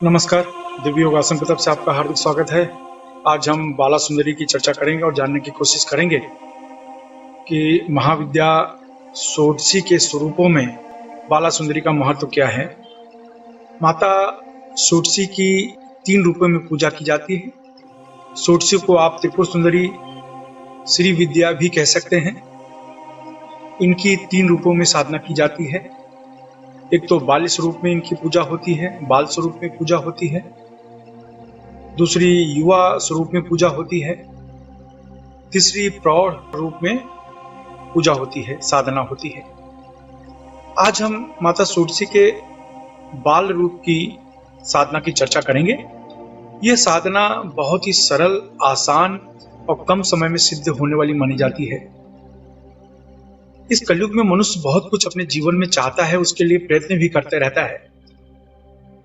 नमस्कार। दिव्य योगासन की तरफ से आपका हार्दिक स्वागत है। आज हम बाला सुंदरी की चर्चा करेंगे और जानने की कोशिश करेंगे कि महाविद्या षोडशी के स्वरूपों में बाला सुंदरी का महत्व क्या है। माता षोडशी की 3 रूपों में पूजा की जाती है। षोडशी को आप त्रिपुर सुंदरी, श्री विद्या भी कह सकते हैं। इनकी 3 रूपों में साधना की जाती है। एक तो बाल स्वरूप में इनकी पूजा होती है, बाल स्वरूप में पूजा होती है। दूसरी युवा स्वरूप में पूजा होती है। तीसरी प्रौढ़ रूप में पूजा होती है, साधना होती है। आज हम माता षोडशी के बाल रूप की साधना की चर्चा करेंगे। यह साधना बहुत ही सरल, आसान और कम समय में सिद्ध होने वाली मानी जाती है। इस कलयुग में मनुष्य बहुत कुछ अपने जीवन में चाहता है, उसके लिए प्रयत्न भी करते रहता है।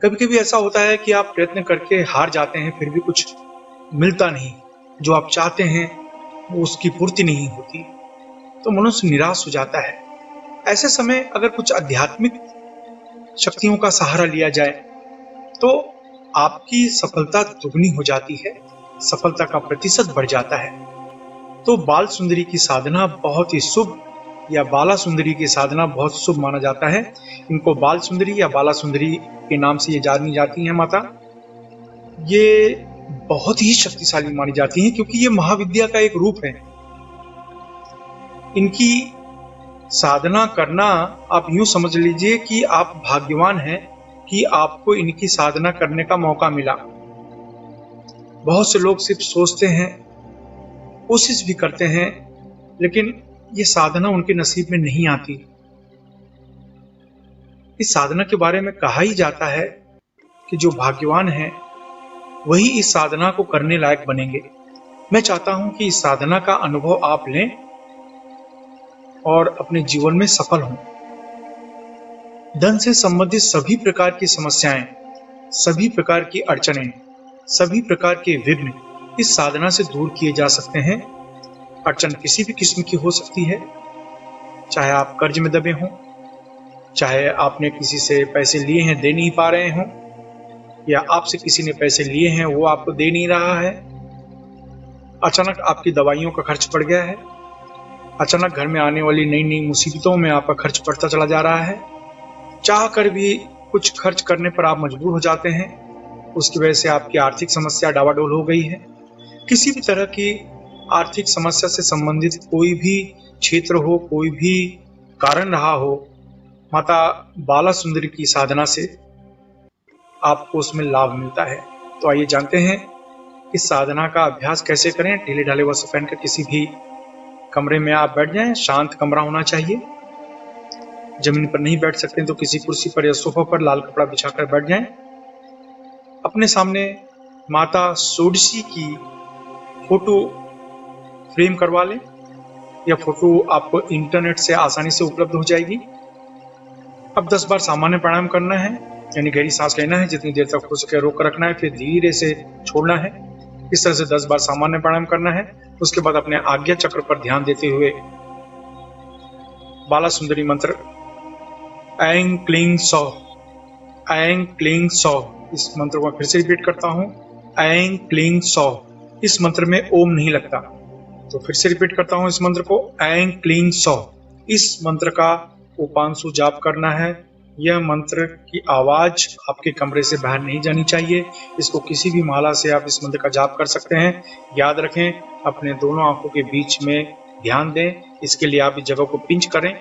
कभी कभी ऐसा होता है कि आप प्रयत्न करके हार जाते हैं, फिर भी कुछ मिलता नहीं, जो आप चाहते हैं वो उसकी पूर्ति नहीं होती, तो मनुष्य निराश हो जाता है। ऐसे समय अगर कुछ आध्यात्मिक शक्तियों का सहारा लिया जाए तो आपकी सफलता दुगनी हो जाती है, सफलता का प्रतिशत बढ़ जाता है। तो बाल सुंदरी की साधना बहुत ही शुभ, या बाला सुंदरी की साधना बहुत शुभ माना जाता है। इनको बाल सुंदरी या बाला सुंदरी के नाम से ये जानी जाती हैं माता। ये बहुत ही शक्तिशाली मानी जाती हैं क्योंकि ये महाविद्या का एक रूप है। इनकी साधना करना आप यूं समझ लीजिए कि आप भाग्यवान हैं कि आपको इनकी साधना करने का मौका मिला। बहुत से लोग सिर्फ सोचते हैं, कोशिश भी करते हैं, लेकिन ये साधना उनके नसीब में नहीं आती। इस साधना के बारे में कहा ही जाता है कि जो भाग्यवान हैं वही इस साधना को करने लायक बनेंगे। मैं चाहता हूं कि इस साधना का अनुभव आप लें और अपने जीवन में सफल हों। धन से संबंधित सभी प्रकार की समस्याएं, सभी प्रकार की अड़चनें, सभी प्रकार के विघ्न इस साधना से दूर किए जा सकते हैं। अड़चन किसी भी किस्म की हो सकती है, चाहे आप कर्ज में दबे हों, चाहे आपने किसी से पैसे लिए हैं, दे नहीं पा रहे हों, या आपसे किसी ने पैसे लिए हैं वो आपको दे नहीं रहा है, अचानक आपकी दवाइयों का खर्च बढ़ गया है, अचानक घर में आने वाली नई नई मुसीबतों में आपका खर्च बढ़ता चला जा रहा है, चाह कर भी कुछ खर्च करने पर आप मजबूर हो जाते हैं, उसकी वजह से आपकी आर्थिक समस्या डावाडोल हो गई है। किसी भी तरह की आर्थिक समस्या से संबंधित कोई भी क्षेत्र हो, कोई भी कारण रहा हो, माता बाला सुंदरी की साधना से आपको उसमें लाभ मिलता है। तो आइए जानते हैं इस साधना का अभ्यास कैसे करें। ढीले ढाले वस्त्र पहनकर किसी भी कमरे में आप बैठ जाएं। शांत कमरा होना चाहिए। जमीन पर नहीं बैठ सकते तो किसी कुर्सी पर या सोफा पर लाल कपड़ा बिछाकर बैठ जाएं। अपने सामने माता षोडशी की फोटो फ्रेम करवा लें, या फोटो आपको इंटरनेट से आसानी से उपलब्ध हो जाएगी। अब 10 बार सामान्य प्राणायाम करना है, यानी गहरी सांस लेना है, जितनी देर तक हो सके रोक कर रखना है, फिर धीरे से छोड़ना है। इस तरह से 10 बार सामान्य प्राणायाम करना है। उसके बाद अपने आज्ञा चक्र पर ध्यान देते हुए बाला सुंदरी मंत्र ऐं क्लीं सौः, ऐं क्लीं सौः, इस मंत्र को फिर से रिपीट करता हूं, ऐं क्लीं सौः। इस मंत्र में ओम नहीं लगता, तो फिर से रिपीट करता हूं इस मंत्र को, ऐं क्लीं सौः। इस मंत्र का उपांशु जाप करना है। यह मंत्र की आवाज आपके कमरे से बाहर नहीं जानी चाहिए। इसको किसी भी माला से आप इस मंत्र का जाप कर सकते हैं। याद रखें, अपने दोनों आंखों के बीच में ध्यान दें। इसके लिए आप इस जगह को पिंच करें।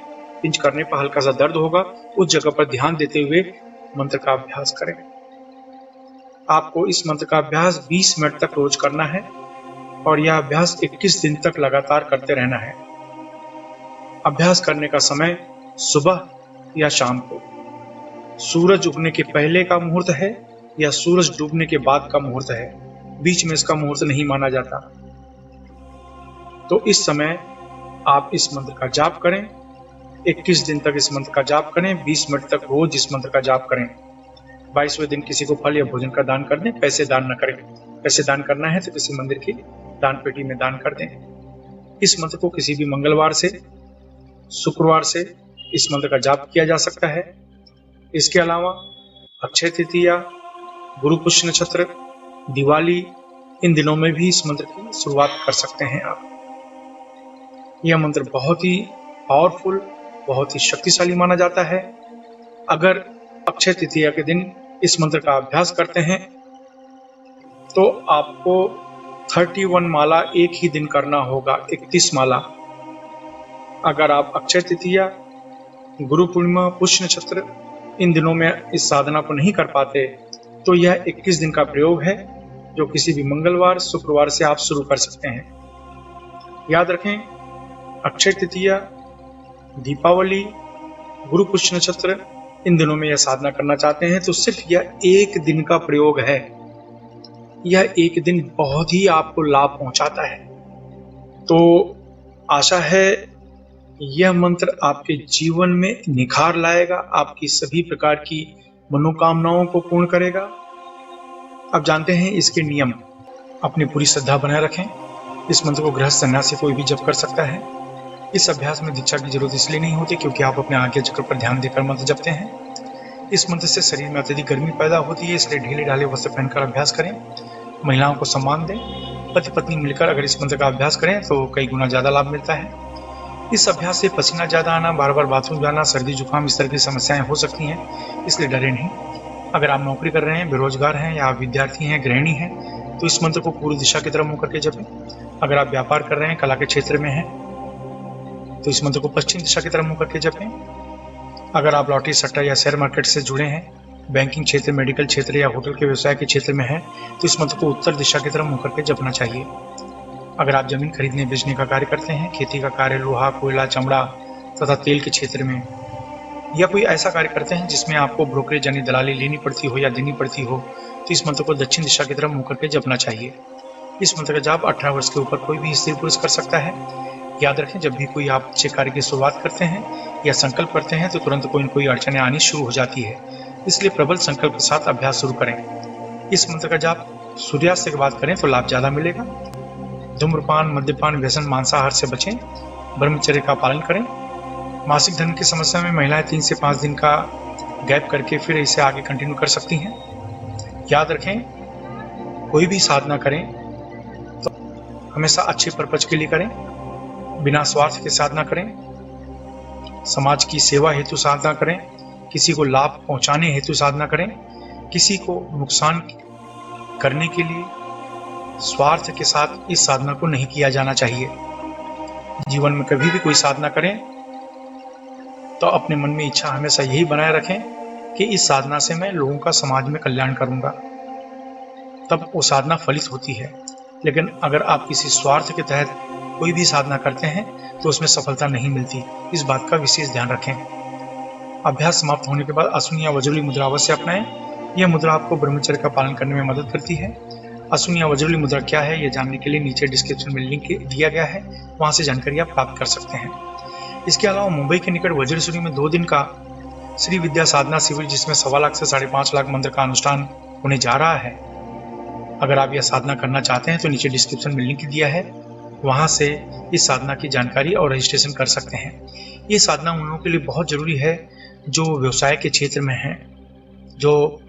पिंच करने पर हल्का सा दर्द होगा, उस जगह पर ध्यान देते हुए मंत्र का अभ्यास करें। आपको इस मंत्र का अभ्यास 20 मिनट तक रोज करना है और यह अभ्यास 21 दिन तक लगातार करते रहना है। अभ्यास करने का समय सुबह या शाम को, सूरज उगने के पहले का मुहूर्त है या सूरज डूबने के बाद का मुहूर्त है, बीच में इसका मुहूर्त नहीं माना जाता। तो इस समय आप इस मंत्र का जाप करें। 21 दिन तक इस मंत्र का जाप करें। 20 मिनट तक रोज इस मंत्र का जाप करें। 22वें दिन किसी को फल या भोजन का दान कर दें। पैसे दान न करें। पैसे दान करना है तो किसी मंदिर की दान पेटी में दान कर दें। इस मंत्र को किसी भी मंगलवार से शुक्रवार से इस मंत्र का जाप किया जा सकता है। इसके अलावा अक्षय तृतीया, गुरु पुष्य नक्षत्र, दिवाली, इन दिनों में भी इस मंत्र की शुरुआत कर सकते हैं आप। यह मंत्र बहुत ही पावरफुल, बहुत ही शक्तिशाली माना जाता है। अगर अक्षय तृतीया के दिन इस मंत्र का अभ्यास करते हैं तो आपको 31 माला एक ही दिन करना होगा, 31 माला। अगर आप अक्षय तृतीया, गुरु पूर्णिमा, पुष्य नक्षत्र इन दिनों में इस साधना को नहीं कर पाते तो यह 21 दिन का प्रयोग है जो किसी भी मंगलवार, शुक्रवार से आप शुरू कर सकते हैं। याद रखें, अक्षय तृतीया, दीपावली, गुरु पुष्य नक्षत्र इन दिनों में यह साधना करना चाहते हैं तो सिर्फ यह एक दिन का प्रयोग है। यह एक दिन बहुत ही आपको लाभ पहुंचाता है। तो आशा है यह मंत्र आपके जीवन में निखार लाएगा, आपकी सभी प्रकार की मनोकामनाओं को पूर्ण करेगा। अब जानते हैं इसके नियम। अपनी पूरी श्रद्धा बनाए रखें। इस मंत्र को गृहस्थ सन्यासी कोई भी जप कर सकता है। इस अभ्यास में दीक्षा की जरूरत इसलिए नहीं होती क्योंकि आप अपने आज्ञा चक्र पर ध्यान देकर मंत्र जपते हैं। इस मंत्र से शरीर में अत्यधिक गर्मी पैदा होती है, इसलिए ढीले ढाले वस्त्र पहनकर अभ्यास करें। महिलाओं को सम्मान दें। पति पत्नी मिलकर अगर इस मंत्र का अभ्यास करें तो कई गुना ज्यादा लाभ मिलता है। इस अभ्यास से पसीना ज्यादा आना, बार बार बाथरूम जाना, सर्दी जुकाम इस तरह की समस्याएं हो सकती हैं, इसलिए डरे नहीं। अगर आप नौकरी कर रहे हैं, बेरोजगार हैं या आप विद्यार्थी हैं, गृहिणी हैं तो इस मंत्र को पूर्व दिशा की तरफ मुंह करके जपें। अगर आप व्यापार कर रहे हैं, कला के क्षेत्र में हैं तो इस मंत्र को पश्चिम दिशा की तरफ मुंह करके जपें। अगर आप लॉटरी, सट्टा या शेयर मार्केट से जुड़े हैं, बैंकिंग क्षेत्र, मेडिकल क्षेत्र या होटल के व्यवसाय के क्षेत्र में हैं तो इस मंत्र को उत्तर दिशा की तरफ मुंह करके जपना चाहिए। अगर आप जमीन खरीदने बेचने का कार्य करते हैं, खेती का कार्य, लोहा, कोयला, चमड़ा तथा तेल के क्षेत्र में, या कोई ऐसा कार्य करते हैं जिसमें आपको ब्रोकरेज यानी दलाली लेनी पड़ती हो या देनी पड़ती हो तो इस मंत्र को दक्षिण दिशा की तरफ मुंह करके जपना चाहिए। इस मंत्र का जाप 18 वर्ष के ऊपर कोई भी स्त्री पुरुष कर सकता है। याद रखें, जब भी कोई आप अच्छे कार्य की शुरुआत करते हैं या संकल्प करते हैं तो तुरंत कोई न कोई अड़चनें आनी शुरू हो जाती है, इसलिए प्रबल संकल्प के साथ अभ्यास शुरू करें। इस मंत्र का जाप सूर्यास्त के बाद करें तो लाभ ज्यादा मिलेगा। धूम्रपान, मद्यपान, व्यसन, मांसाहार से बचें। ब्रह्मचर्य का पालन करें। मासिक धर्म की समस्या में महिलाएं 3 से 5 दिन का गैप करके फिर इसे आगे कंटिन्यू कर सकती हैं। याद रखें, कोई भी साधना करें तो हमेशा अच्छे पर्पज के लिए करें, बिना स्वार्थ के साधना करें, समाज की सेवा हेतु साधना करें, किसी को लाभ पहुंचाने हेतु साधना करें, किसी को नुकसान करने के लिए स्वार्थ के साथ इस साधना को नहीं किया जाना चाहिए। जीवन में कभी भी कोई साधना करें तो अपने मन में इच्छा हमेशा यही बनाए रखें कि इस साधना से मैं लोगों का समाज में कल्याण करूंगा, तब वो साधना फलित होती है। लेकिन अगर आप किसी स्वार्थ के तहत कोई भी साधना करते हैं तो उसमें सफलता नहीं मिलती, इस बात का विशेष ध्यान रखें। अभ्यास समाप्त होने के बाद अशून्य या वज्रली मुद्रा अवश्य अपनाएं। यह मुद्रा आपको ब्रह्मचर्य का पालन करने में मदद करती है। अशून्य या वज्रली मुद्रा क्या है यह जानने के लिए नीचे डिस्क्रिप्शन में लिंक दिया गया है, वहां से जानकारी आप प्राप्त कर सकते हैं। इसके अलावा मुंबई के निकट वज्रसूरी में 2 दिन का श्री विद्या साधना शिविर, जिसमें 1.25 लाख से 5.5 लाख मंत्र का अनुष्ठान होने जा रहा है। अगर आप यह साधना करना चाहते हैं तो नीचे डिस्क्रिप्शन में लिंक दिया है, वहां से इस साधना की जानकारी और रजिस्ट्रेशन कर सकते हैं। ये साधना उन लोगों के लिए बहुत जरूरी है जो व्यवसाय के क्षेत्र में हैं, जो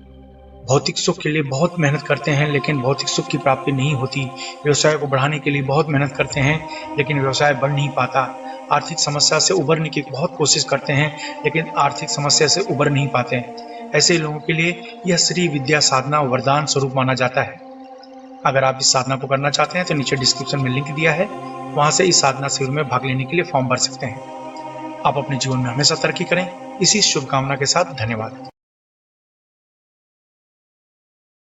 भौतिक सुख के लिए बहुत मेहनत करते हैं लेकिन भौतिक सुख की प्राप्ति नहीं होती, व्यवसाय को बढ़ाने के लिए बहुत मेहनत करते हैं लेकिन व्यवसाय बढ़ नहीं पाता, आर्थिक समस्या से उबरने की बहुत कोशिश करते हैं लेकिन आर्थिक समस्या से उबर नहीं पाते हैं। ऐसे लोगों के लिए यह श्री विद्या साधना वरदान स्वरूप माना जाता है। अगर आप इस साधना को करना चाहते हैं तो नीचे डिस्क्रिप्शन में लिंक दिया है, वहां से इस साधना शिविर में भाग लेने के लिए फॉर्म भर सकते हैं। आप अपने जीवन में हमेशा तरक्की करें, इसी शुभकामना के साथ धन्यवाद।